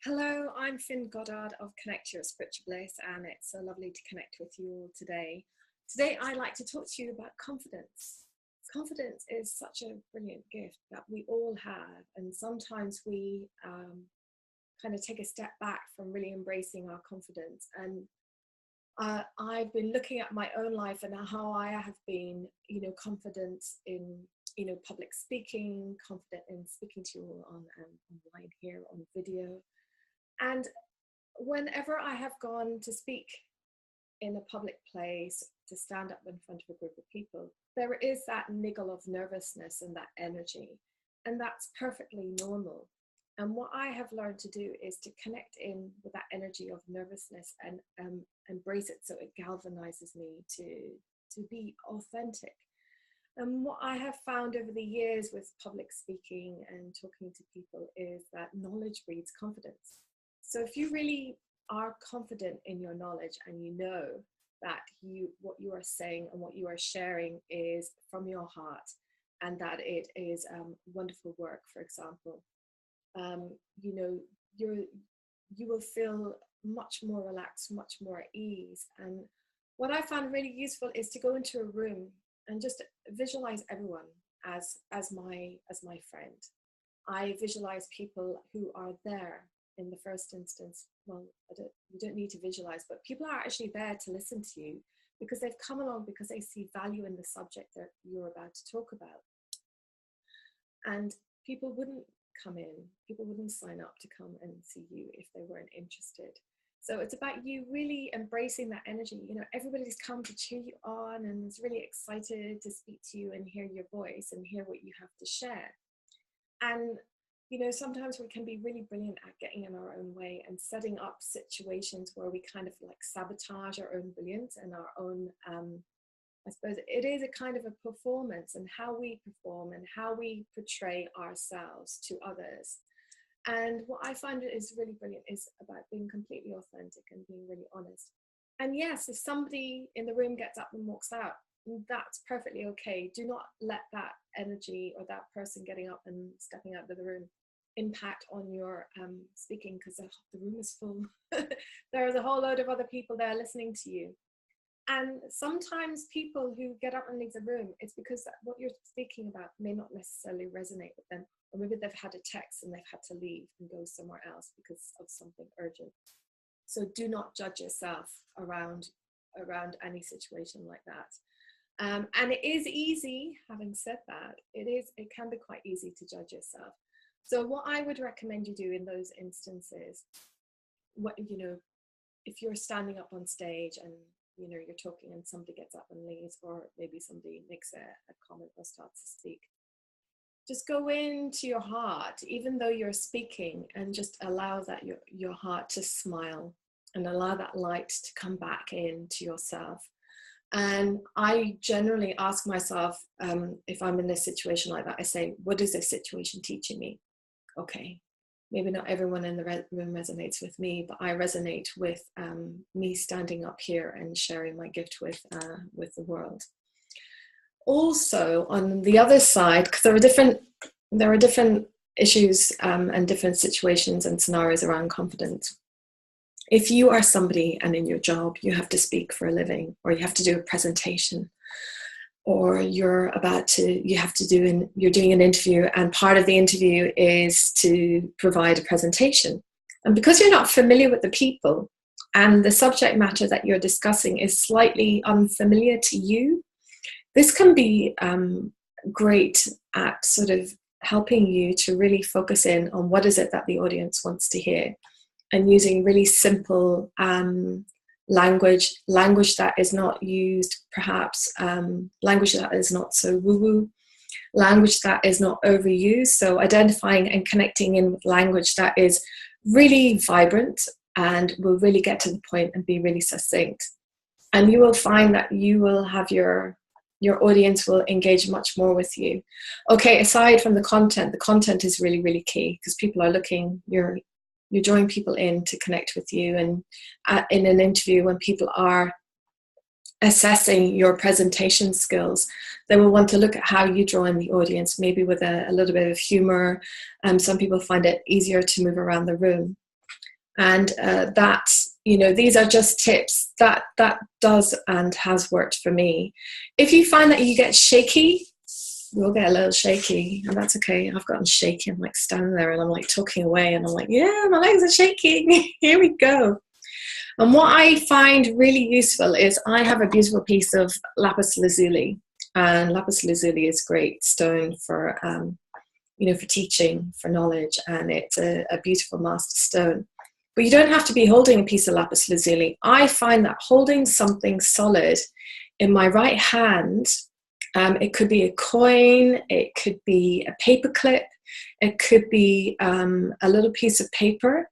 Hello, I'm Goddard of Connect Your Spiritual Bliss, and it's so lovely to connect with you all today. Today, I'd like to talk to you about confidence. Confidence is such a brilliant gift that we all have, and sometimes we kind of take a step back from really embracing our confidence. And I've been looking at my own life and how I have been, confident in, public speaking, confident in speaking to you all on online here on video. And whenever I have gone to speak in a public place, to stand up in front of a group of people, there is that niggle of nervousness and that energy, and that's perfectly normal. And what I have learned to do is to connect in with that energy of nervousness and embrace it, so it galvanizes me to be authentic. And what I have found over the years with public speaking and talking to people is that knowledge breeds confidence. So if you really are confident in your knowledge and you know that what you are saying and what you are sharing is from your heart, and that it is wonderful work, for example, you will feel much more relaxed, much more at ease. And what I found really useful is to go into a room and just visualize everyone as my friend. I visualize people who are there in the first instance. Well, you don't need to visualize, but people are actually there to listen to you because they've come along because they see value in the subject that you're about to talk about. And people wouldn't sign up to come and see you if they weren't interested. So it's about you really embracing that energy. Everybody's come to cheer you on and is really excited to speak to you and hear your voice and hear what you have to share. And sometimes we can be really brilliant at getting in our own way and setting up situations where we kind of like sabotage our own brilliance and our own, I suppose it is a kind of a performance, and how we perform and how we portray ourselves to others. And what I find is really brilliant is about being completely authentic and being really honest. And yes, if somebody in the room gets up and walks out, that's perfectly okay. Do not let that energy or that person getting up and stepping out of the room impact on your speaking, because the room is full. There's a whole load of other people there listening to you. And sometimes people who get up and leave the room, it's because what you're speaking about may not necessarily resonate with them, or maybe they've had a text and they've had to leave and go somewhere else because of something urgent. So do not judge yourself around any situation like that. And it is easy, having said that, it can be quite easy to judge yourself. So what I would recommend you do in those instances, if you're standing up on stage and you're talking and somebody gets up and leaves, or maybe somebody makes a comment or starts to speak, just go into your heart, even though you're speaking, and just allow that your heart to smile and allow that light to come back into yourself. And I generally ask myself, if I'm in a situation like that, I say, what is this situation teaching me? Okay, maybe not everyone in the room resonates with me, but I resonate with me standing up here and sharing my gift with the world. Also, on the other side, because there are different issues and different situations and scenarios around confidence. If you are somebody and in your job you have to speak for a living, or you have to do a presentation, or you're doing an interview, and part of the interview is to provide a presentation, and because you're not familiar with the people and the subject matter that you're discussing is slightly unfamiliar to you, this can be great at sort of helping you to really focus in on what is it that the audience wants to hear, and using really simple language that is not used, perhaps language that is not so woo-woo, language that is not overused. So identifying and connecting in with language that is really vibrant and will really get to the point and be really succinct. And you will find that you will have your audience will engage much more with you. Okay, aside from the content is really, really key, because people are looking, you're drawing people in to connect with you. And in an interview, when people are assessing your presentation skills, they will want to look at how you draw in the audience, maybe with a little bit of humor. Some people find it easier to move around the room. And that, you know, these are just tips that does and has worked for me. If you find that you get shaky, you'll get a little shaky, and that's okay. I've gotten shaky. I'm like standing there and I'm like talking away and I'm like, yeah, my legs are shaking. Here we go. And what I find really useful is I have a beautiful piece of lapis lazuli, and lapis lazuli is a great stone for, you know, for teaching, for knowledge, and it's a beautiful master stone. But you don't have to be holding a piece of lapis lazuli. I find that holding something solid in my right hand, it could be a coin, it could be a paper clip, it could be a little piece of paper.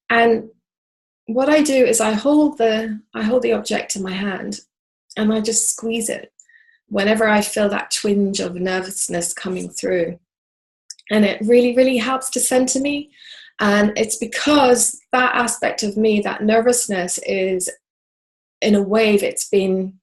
And what I do is I hold the object in my hand and I just squeeze it whenever I feel that twinge of nervousness coming through. And it really, really helps to center me. And it's because that aspect of me, that nervousness, is in a wave, it's been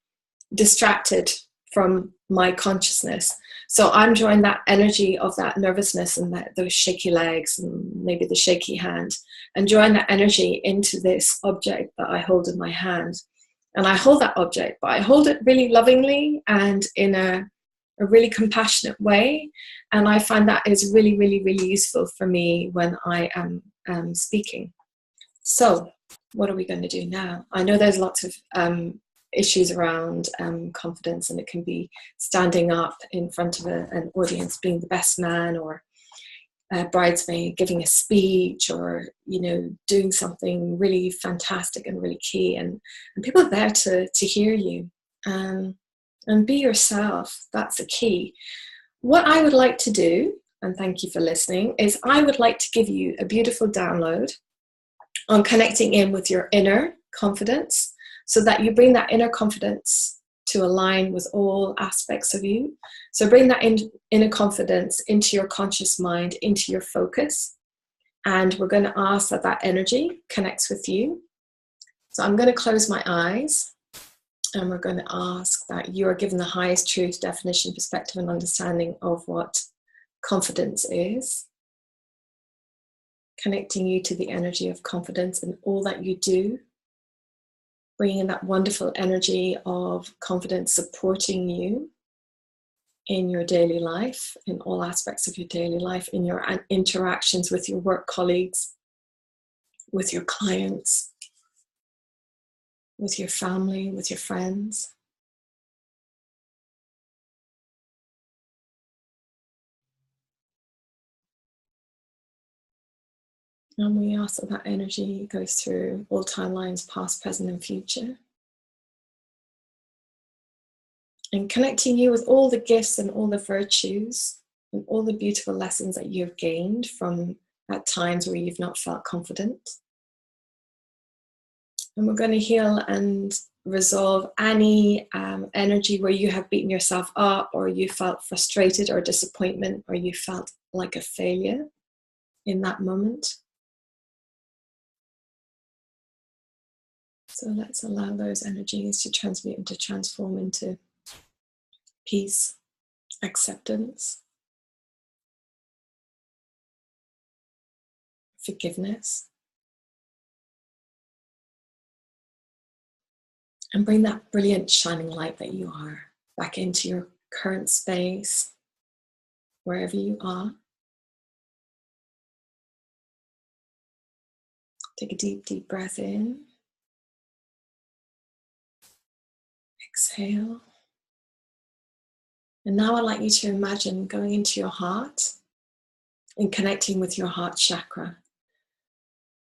distracted from my consciousness. So I'm drawing that energy of that nervousness and those shaky legs and maybe the shaky hand, and drawing that energy into this object that I hold in my hand. And I hold that object, but I hold it really lovingly and in a really compassionate way. And I find that is really, really, really useful for me when I am speaking. So what are we going to do now? I know there's lots of issues around confidence, and it can be standing up in front of an audience, being the best man, or a bridesmaid giving a speech, or, you know, doing something really fantastic and really key, and people are there to hear you, and be yourself. That's the key. What I would like to do, and thank you for listening, is I would like to give you a beautiful download on connecting in with your inner confidence, so that you bring that inner confidence to align with all aspects of you. So bring that inner confidence into your conscious mind, into your focus. And we're going to ask that that energy connects with you. So I'm going to close my eyes, and we're going to ask that you are given the highest truth, definition, perspective, and understanding of what confidence is. Connecting you to the energy of confidence in all that you do. Bringing in that wonderful energy of confidence supporting you in your daily life, in all aspects of your daily life, in your interactions with your work colleagues, with your clients, with your family, with your friends. And we ask that that energy goes through all timelines, past, present, and future. And connecting you with all the gifts and all the virtues and all the beautiful lessons that you've gained from at times where you've not felt confident. And we're going to heal and resolve any energy where you have beaten yourself up, or you felt frustrated or disappointment, or you felt like a failure in that moment. So let's allow those energies to transmute and to transform into peace, acceptance, forgiveness. And bring that brilliant shining light that you are back into your current space, wherever you are. Take a deep, deep breath in. Exhale. And now I'd like you to imagine going into your heart and connecting with your heart chakra.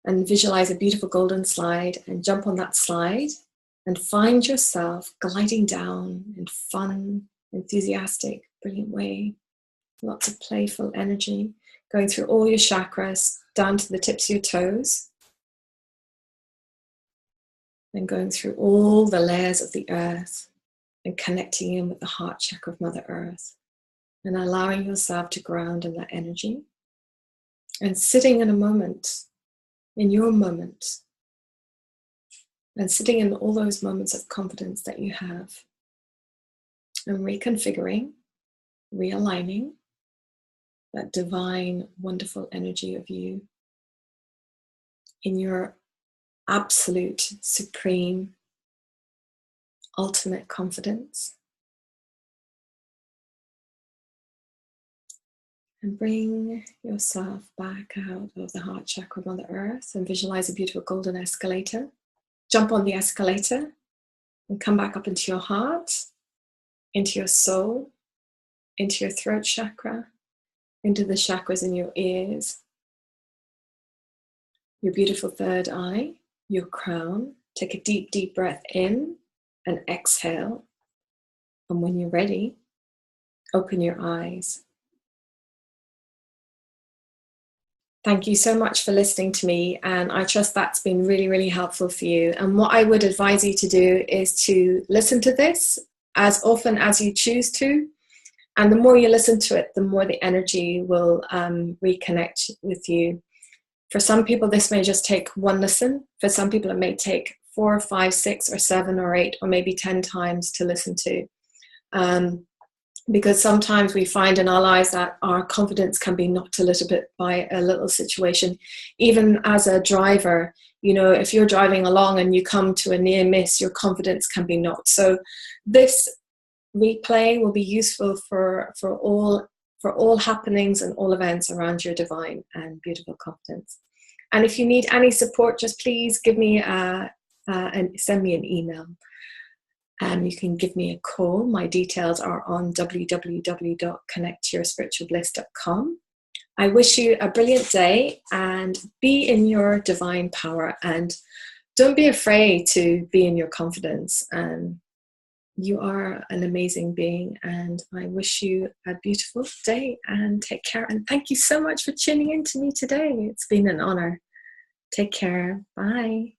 And visualize a beautiful golden slide, and jump on that slide and find yourself gliding down in fun, enthusiastic, brilliant way. Lots of playful energy going through all your chakras down to the tips of your toes. And going through all the layers of the earth and connecting in with the heart chakra of Mother Earth, and allowing yourself to ground in that energy, and sitting in a moment, in your moment, and sitting in all those moments of confidence that you have, and reconfiguring, realigning that divine, wonderful energy of you in your absolute, supreme, ultimate confidence. And bring yourself back out of the heart chakra, Mother Earth, and visualize a beautiful golden escalator. Jump on the escalator and come back up into your heart, into your soul, into your throat chakra, into the chakras in your ears, your beautiful third eye, your crown. Take a deep, deep breath in and exhale. And when you're ready, open your eyes. Thank you so much for listening to me, and I trust that's been really, really helpful for you. And what I would advise you to do is to listen to this as often as you choose to. And the more you listen to it, the more the energy will reconnect with you. For some people, this may just take one listen. For some people, it may take 4, 5, 6, or 7, or 8, or maybe 10 times to listen to. Because sometimes we find in our lives that our confidence can be knocked a little bit by a little situation. Even as a driver, you know, if you're driving along and you come to a near miss, your confidence can be knocked. So this replay will be useful for all happenings and all events around your divine and beautiful confidence. And if you need any support, just please give me and send me an email. You can give me a call. My details are on www.connectyourspiritualbliss.com. I wish you a brilliant day and be in your divine power, and don't be afraid to be in your confidence. You are an amazing being, and I wish you a beautiful day, and take care. And thank you so much for tuning in to me today. It's been an honor. Take care. Bye.